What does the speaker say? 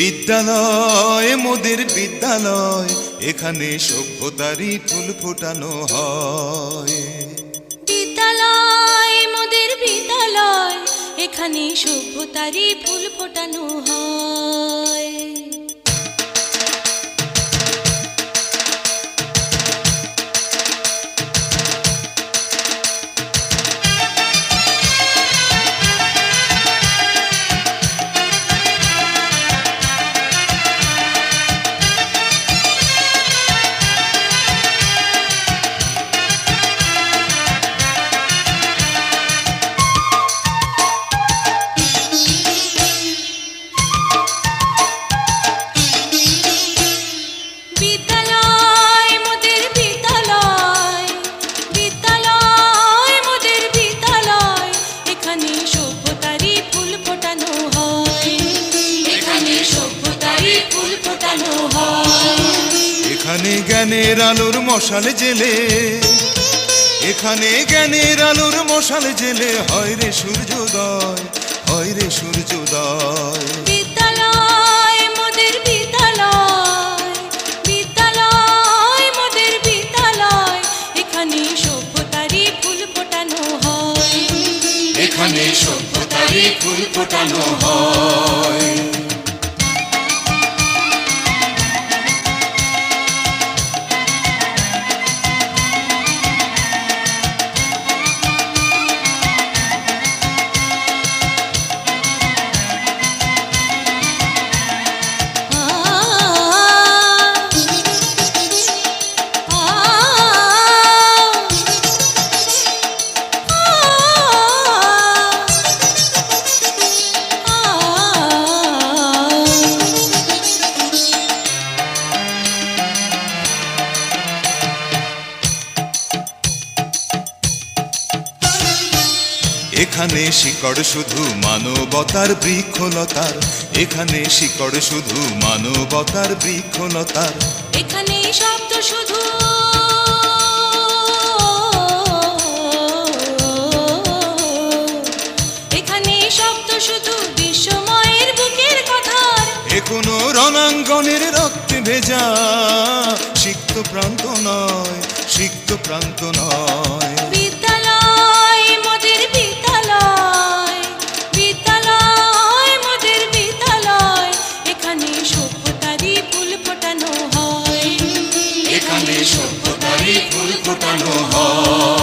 বিদ্যালয় মোদের বিদ্যালয়, এখানে সভ্যতারই ফুল ফোটানো হয়। বিদ্যালয় মোদের বিদ্যালয়, এখানে সভ্যতারই ফুল ফোটানো হয়। এখানে জ্ঞানের আলোর মশাল জেলে, এখানে জ্ঞানের আলোর মশাল জেলে হয় রে সূর্যোদয়, হয় রে সূর্যোদয়। বিদ্যালয় মোদের বিদ্যালয়, বিদ্যালয় মোদের বিদ্যালয়, এখানে সভ্যতারই ফুল ফোটানো হয়। এখানে সভ্যতারই ফুল ফোটানো হয়। এখানে শিকড় শুধু মানবতার বৃক্ষলতার, এখানে শিকড় শুধু মানবতার বৃক্ষলতার। এখানে শব্দ শুধু এখানে শব্দ শুধু বিশ্বময়ের বুকের কথার। এ কোনো রণাঙ্গনের রক্তে ভেজা সিক্ত প্রান্ত নয়, সিক্ত প্রান্ত নয়। বিদ্যালয় মোদের বিদ্যালয়, বিদ্যালয় মোদের বিদ্যালয়, এখানে সভ্যতারই ফুল ফোটানো হয়। এখানে সভ্যতারই ফুল ফোটানো হয়।